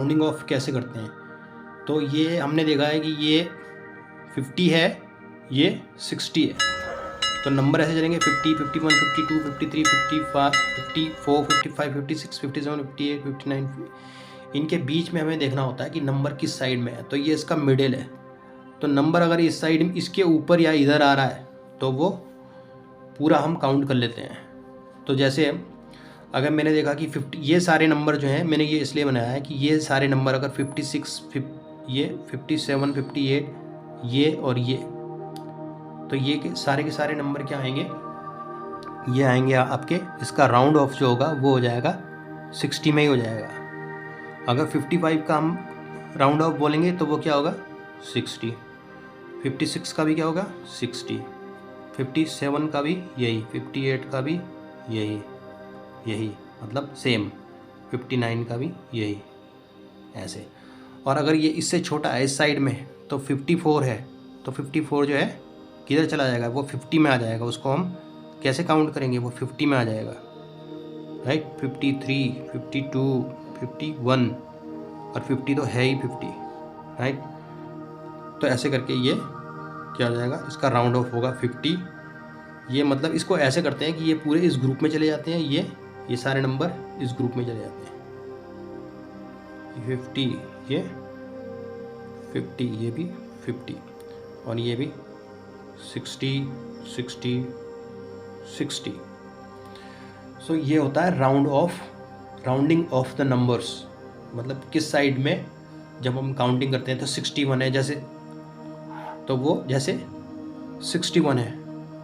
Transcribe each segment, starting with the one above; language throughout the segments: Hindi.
राउंडिंग ऑफ कैसे करते हैं। तो ये हमने देखा है कि ये 50 है, ये 60 है, तो नंबर ऐसे चलेंगे 50, 51, 52, 53, 55, 54, 55, 56, 57, 58, 59। इनके बीच में हमें देखना होता है कि नंबर किस साइड में है। तो ये इसका मिडिल है, तो नंबर अगर इस साइड इसके ऊपर या इधर आ रहा है तो वो पूरा हम काउंट कर लेते हैं। तो जैसे अगर मैंने देखा कि 50, ये सारे नंबर जो हैं मैंने ये इसलिए बनाया है कि ये सारे नंबर अगर 56, ये 57, 58, ये और ये, तो ये के सारे नंबर क्या आएंगे, ये आएंगे आपके, इसका राउंड ऑफ जो होगा वो हो जाएगा 60 में ही हो जाएगा। अगर 55 का हम राउंड ऑफ बोलेंगे तो वो क्या होगा 60, 56 का भी क्या होगा 60, 57 का भी यही, 58 का भी यही मतलब सेम, 59 का भी यही, ऐसे। और अगर ये इससे छोटा है इस साइड में तो 54 है, तो 54 जो है किधर चला जाएगा, वो 50 में आ जाएगा। उसको हम कैसे काउंट करेंगे, वो 50 में आ जाएगा, राइट। 53, 52, 51 और 50 तो है ही 50, राइट। तो ऐसे करके ये क्या हो जाएगा, इसका राउंड ऑफ होगा 50। ये मतलब इसको ऐसे करते हैं कि ये पूरे इस ग्रुप में चले जाते हैं, ये सारे नंबर इस ग्रुप में चले जाते हैं। 50, ये 50, ये भी 50 और ये भी 60, 60, 60। सो ये होता है राउंडिंग ऑफ द नंबर्स। मतलब किस साइड में जब हम काउंटिंग करते हैं तो 61 है जैसे, तो वो जैसे 61 है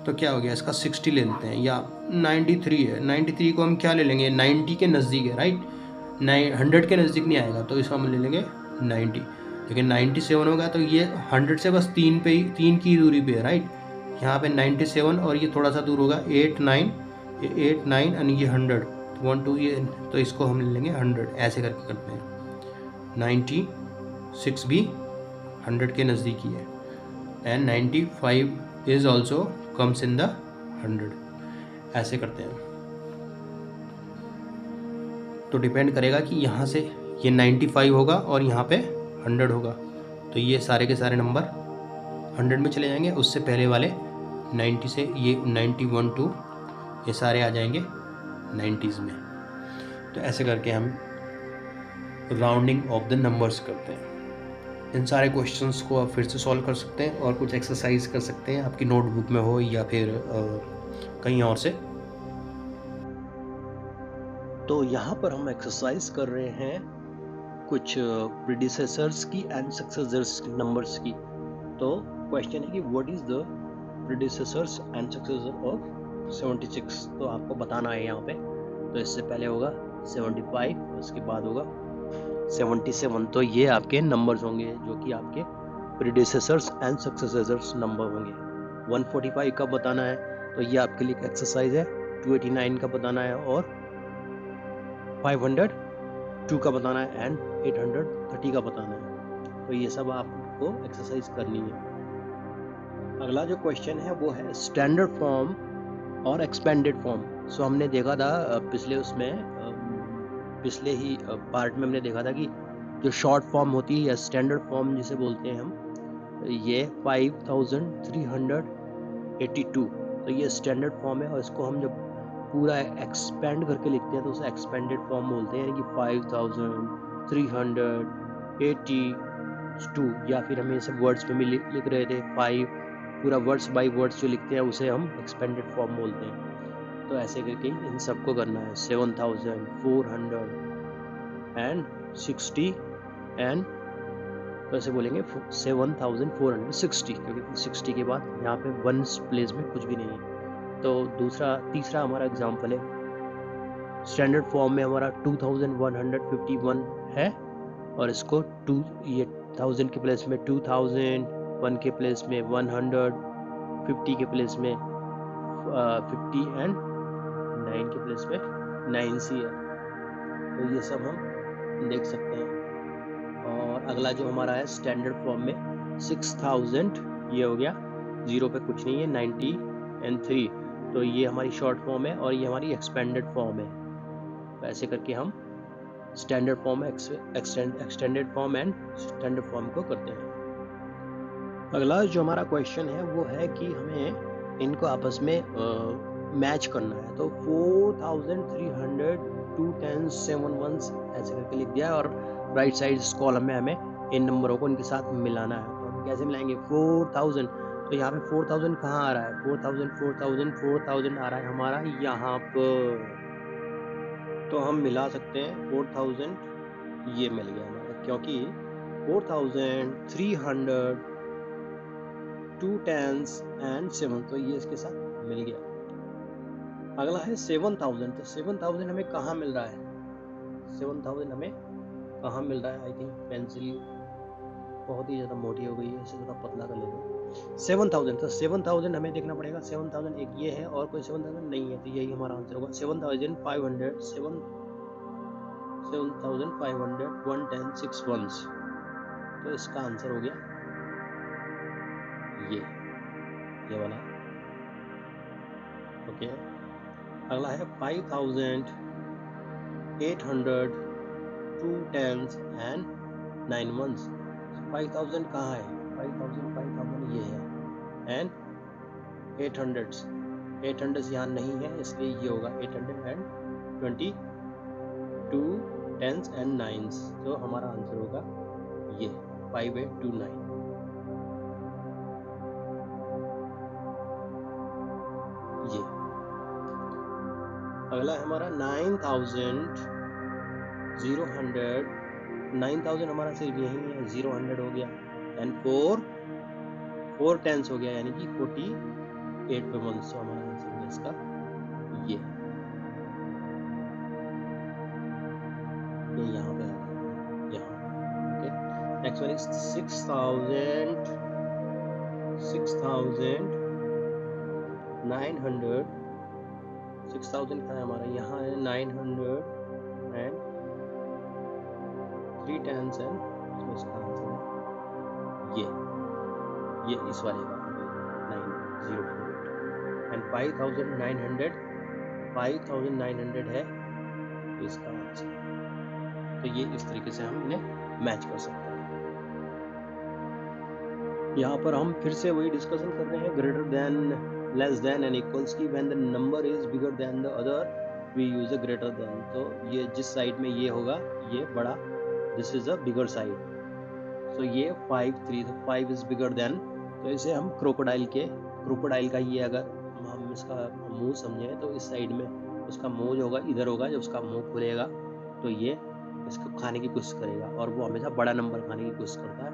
तो क्या हो गया, इसका 60 ले लेते हैं। या 93 है, 93 को हम क्या ले लेंगे, 90 के नज़दीक है, राइट। 100 के नज़दीक नहीं आएगा तो इसको हम ले लेंगे 90। लेकिन 97 होगा तो ये 100 से बस 3 की दूरी पे है, राइट। यहाँ पे 97 और ये थोड़ा सा दूर होगा 8, 9, ये 8, 9 और ये 100, 1, 2, ये, तो इसको हम ले लेंगे 100। ऐसे करके करते हैं। 96 भी 100 के नज़दीक ही है, and 95 is also comes in the 100। ऐसे करते हैं। तो डिपेंड करेगा कि यहाँ से ये 95 होगा और यहाँ पे 100 होगा, तो ये सारे के सारे नंबर 100 में चले जाएंगे। उससे पहले वाले 90 से ये 91 टू ये सारे आ जाएंगे 90s में। तो ऐसे करके हम राउंडिंग ऑफ द नंबर्स करते हैं। इन सारे क्वेश्चंस को आप फिर से सॉल्व कर सकते हैं और कुछ एक्सरसाइज कर सकते हैं, आपकी नोटबुक में हो या फिर कहीं और से। तो यहाँ पर हम एक्सरसाइज कर रहे हैं कुछ प्रीडिसेसर्स की एंड सक्सेसर्स नंबर्स की। तो क्वेश्चन है कि what is the predecessors and successor of 76। तो आपको बताना है यहाँ पे। तो इससे पहले होगा 75, उसके बाद होगा 77। तो ये आपके नंबर्स होंगे जो कि आपके प्रीडिसेसर्स एंड सक्सेसर्स नंबर होंगे। 145 का बताना है तो ये आपके लिए एक्सरसाइज है। 289 का बताना है और 502 का बताना है एंड 830 का बताना है। तो ये सब आपको एक्सरसाइज करनी है। अगला जो क्वेश्चन है वो है स्टैंडर्ड फॉर्म और एक्सपेंडेड फॉर्म। सो हमने देखा था पिछले ही पार्ट में हमने देखा था कि जो शॉर्ट फॉर्म होती है या स्टैंडर्ड फॉर्म जिसे बोलते हैं हम, ये 5382। तो ये स्टैंडर्ड फॉर्म है और इसको हम जब पूरा एक्सपेंड करके लिखते हैं तो उसे एक्सपेंडेड फॉर्म बोलते हैं, यानी कि 5382। या फिर हम इसे वर्ड्स में भी लिख रहे थे 5, पूरा वर्ड्स बाय वर्ड्स जो लिखते हैं उसे हम एक्सपेंडेड फॉर्म बोलते हैं। तो ऐसे करके इन सबको करना है। 7460 एंड तो ऐसे बोलेंगे 7460, क्योंकि 60 के बाद यहाँ पे वन प्लेस में कुछ भी नहीं है। तो तीसरा हमारा एग्जाम्पल है, स्टैंडर्ड फॉर्म में हमारा 2151 है और इसको 1000 के प्लेस में 2000, 1 के प्लेस में 100, 50 के प्लेस में 50 एंड 9 के प्लेस में 9C है। तो ये सब हम देख सकते हैं। और अगला जो हमारा है स्टैंडर्ड फॉर्म में 6000, ये हो गया, 0 पे कुछ नहीं है, 90 एंड 3। तो ये हमारी शॉर्ट फॉर्म है और ये हमारी एक्सपेंडेड फॉर्म है। तो ऐसे करके हम standard form, extended form and standard form को करते हैं। अगला जो हमारा क्वेश्चन है वो है कि हमें इनको आपस में मैच करना है। तो 4300 2 10 7 1 ऐसे करके लिख दिया है और राइट साइड इस कॉलम में हमें इन नंबरों को इनके साथ मिलाना है। तो हम कैसे मिलाएंगे? 4000, तो यहाँ पे 4000 कहाँ आ रहा है? 4000 आ रहा है हमारा यहाँ पर, तो हम मिला सकते हैं 4000, ये मिल गया हमारा, क्योंकि 4300 2 10s एंड 7, तो ये इसके साथ मिल गया। अगला है 7000, तो 7000 हमें कहाँ मिल रहा है? 7000 हमें कहाँ मिल रहा है? आई थिंक पेंसिल बहुत ही ज़्यादा मोटी हो गई है, इसे थोड़ा पतला कर लेते हैं। 7000, तो 7000 हमें देखना पड़ेगा। 7000 एक ये है और कोई 7000 नहीं है, तो यही हमारा आंसर होगा। 7500 7500 1 10 6 ones, तो इसका आंसर हो गया ये वाला। ओके, अगला है 5800 2 10s एंड 9 ones। 5000 कहाँ है? 5000 ये है, एंड 800 यहाँ नहीं है, इसलिए ये होगा 822 10s एंड 9s, तो हमारा आंसर होगा ये 5829। ये अगला है हमारा 9000 हमारा सिर्फ यही है, 0 हो गया, एंड 4 10s हो गया, यानी कि 48 पे 1, तो हमारा आंसर होगा इसका ये यहाँ पे यहाँ। ओके, नेक्स्ट वन इज 6900 6000 का है हमारा, यहाँ है 900 एंड 3 10s एंड, तो इसका आंसर है ये इस वाले का 9048 एंड 5900 है, तो इसका आंसर। तो ये इस तरीके से हम इन्हें मैच कर सकते हैं। यहाँ पर हम फिर से वही डिस्कशन कर रहे हैं, greater than, less than and equals की। When the number is bigger than the other we use a greater than. तो ये जिस साइड में ये होगा ये बड़ा, this is a bigger side, तो ये 5 3, तो 5 इज बिगर देन, तो इसे हम क्रोकोडाइल का ये अगर हम इसका मुंह समझें तो इस साइड में उसका मुंह जो होगा इधर होगा, जब उसका मुंह खुलेगा तो ये इसको खाने की कोशिश करेगा, और वो हमेशा बड़ा नंबर खाने की कोशिश करता है।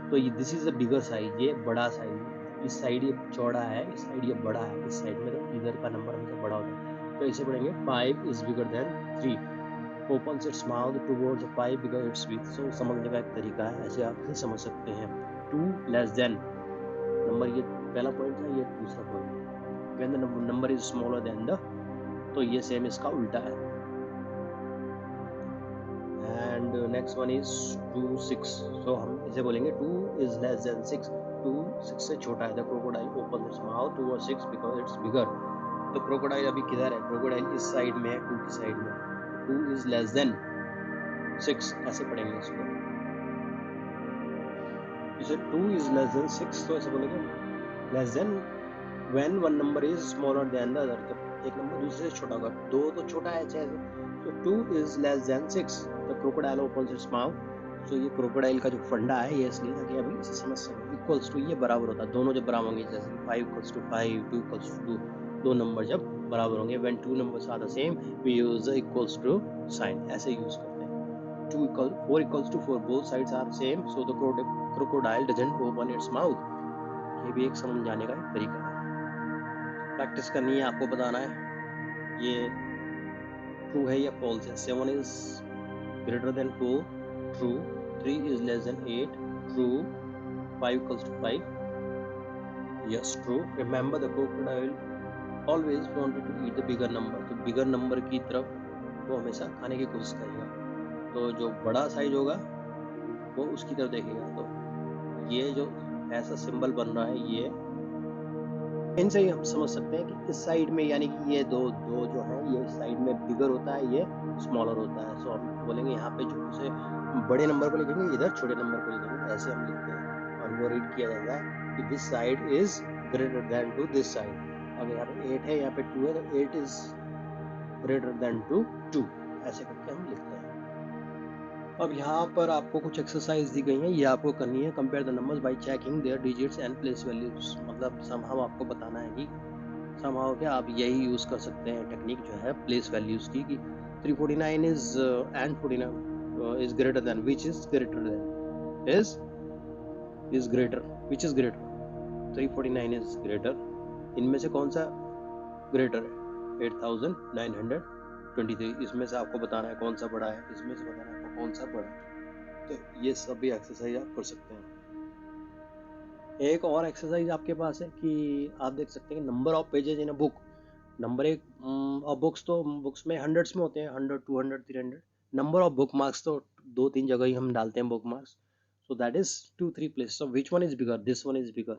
तो ये this is a bigger size, ये बड़ा साइज, इस साइड ये चौड़ा है, इस साइड ये बड़ा है, इस साइड में तो इधर का नंबर हमेशा बड़ा होता है, तो इसे पढ़ेंगे 5 is bigger then 3, opens its mouth towards the 5 because it's weak। so समझने का एक तरीका है, ऐसे आप इसे समझ सकते हैं। 2 लेस देन नंबर, ये पहला पॉइंट था, ये दूसरा point. when the number is smaller than the, तो ये सेम इसका उल्टा है। And next one is 2 6, so हम इसे बोलेंगे 2 is less than 6, 2 6 से छोटा है। the crocodile opens its mouth towards 6 because it's bigger। तो क्रोकोडाइल अभी किधर है? क्रोकोडाइल इस साइड में है, 2 की साइड में। 2 is less than 6 ऐसे पढ़ेंगे इसको, इसे 2 is less than 6, तो ऐसे बोलेंगे less than when one number is smaller than the other, जब एक नंबर दूसरे से छोटा होगा, 2 तो छोटा है ऐसे, तो 2 is less than 6, the crocodile opens its mouth। तो ये क्रोकोडाइल का जो फंडा है ये इसलिए ताकि अभी इसे समझ सकें। इक्वल्स टू, ये बराबर होता है, दोनों जब बराबर होंगे, जैसे 5 equals to 5, 2 equals to 2, दो नंबर जब बराबर होंगे, when two numbers are the same we use the equals to sign, ऐसे यूज करते हैं। 4 equals to 4, both sides are same, so the crocodile doesn't open its mouth। ये भी एक समझाने का एक तरीका है, प्रैक्टिस करनी है, आपको बताना है ये ट्रू है या फॉल्स है। 7 is greater than 4, true. 3 is less than 8, true. 5 equals to 5, yes, true। Remember the crocodile always wanted to eat the bigger number, तो बिगर नंबर की तरफ वो हमेशा खाने की कोशिश करेगा, तो जो बड़ा साइज होगा वो उसकी तरफ देखेगा। तो ये जो ऐसा सिंबल बन रहा है, ये इनसे ही हम समझ सकते हैं कि इस साइड में यानी कि ये दो दो जो है ये इस साइड में बिगर होता है, ये स्मॉलर होता है। सो हम बोलेंगे यहाँ पे जो उसे बड़े नंबर को लिखेंगे, इधर छोटे नंबर को लिखेंगे, तो ऐसे हम लिखते हैं और वो रीड किया जाता है कि this side is greater than to this side. अगर यहाँ पे 8 है, यहाँ पे 2 है, तो 8 इज ग्रेटर देन टू 2, ऐसे करके हम लिखते हैं। अब यहाँ पर आपको कुछ एक्सरसाइज दी गई हैं, ये आपको करनी है। Compare the numbers by checking there digits and place values. मतलब समहाउ आपको बताना है कि समहाउ क्या आप यही यूज कर सकते हैं टेक्निक जो है प्लेस वैल्यूज की, कि 349 is and 49 is greater then, which is greater then, is greater, which is greater, 349 is greater, इनमें से कौन सा ग्रेटर है, 8923, इसमें से आपको बताना है कौन सा बड़ा है, इसमें से बताना है आपको कौन सा बड़ा है। तो ये सभी एक्सरसाइज आप कर सकते हैं। एक और एक्सरसाइज आपके पास है कि आप देख सकते हैं number of pages in a book. Number एक ऑफ बुक्स, तो बुक्स में हंड्रेड्स में होते हैं, 100 200 300। नंबर ऑफ बुक मार्क्स तो 2-3 जगह ही हम डालते हैं book marks, so that is 2-3 place. So which one is bigger, this one is bigger.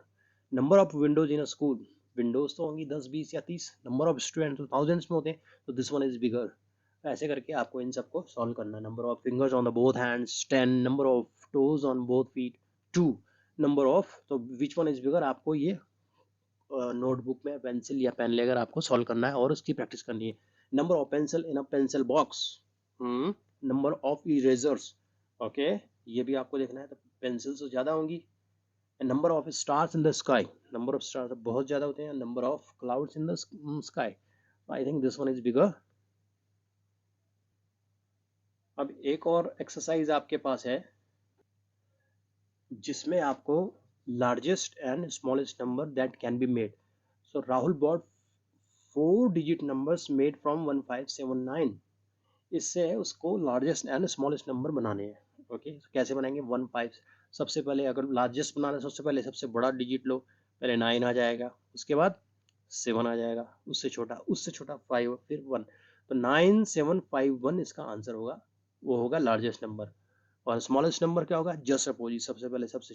Number of Windows in a school, Windows तो होंगी 10 20 या 30। नंबर ऑफ स्टूडेंट तो थाउजेंड्स में होते हैं, तो दिस वन इज बिगर। ऐसे करके आपको इन सबको सॉल्व करना है। Number of fingers on the both hands 10, number of toes on both feet 2, number of, तो विच वन इज बिगर आपको ये नोटबुक में पेंसिल या पेन लेकर आपको सॉल्व करना है और उसकी प्रैक्टिस करनी है। Number of pencil in a pencil box, number of erasers, okay, ये भी आपको देखना है। तो पेंसिल से ज़्यादा होंगी। Number of stars in the sky, number of stars बहुत ज़्यादा होते हैं। Number of clouds in the sky, I think this one is bigger. अब एक और एक्सरसाइज आपके पास है जिसमें आपको largest and smallest number that can be made. So Rahul bought 4 digit numbers made from 1579। इससे उसको लार्जेस्ट एंड स्मॉलेस्ट नंबर बनाने हैं। ओके, कैसे बनाएंगे? 15, सबसे पहले अगर लार्जेस्ट बनाना है, सबसे पहले सबसे बड़ा डिजिट लो, पहले 9 आ जाएगा, उसके बाद 7 आ जाएगा, उससे छोटा 5, फिर 1। तो 9751 इसका आंसर होगा, वो होगा लार्जेस्ट नंबर। और स्मॉलेस्ट नंबर क्या होगा? जस्ट अपोजिट, सबसे पहले सबसे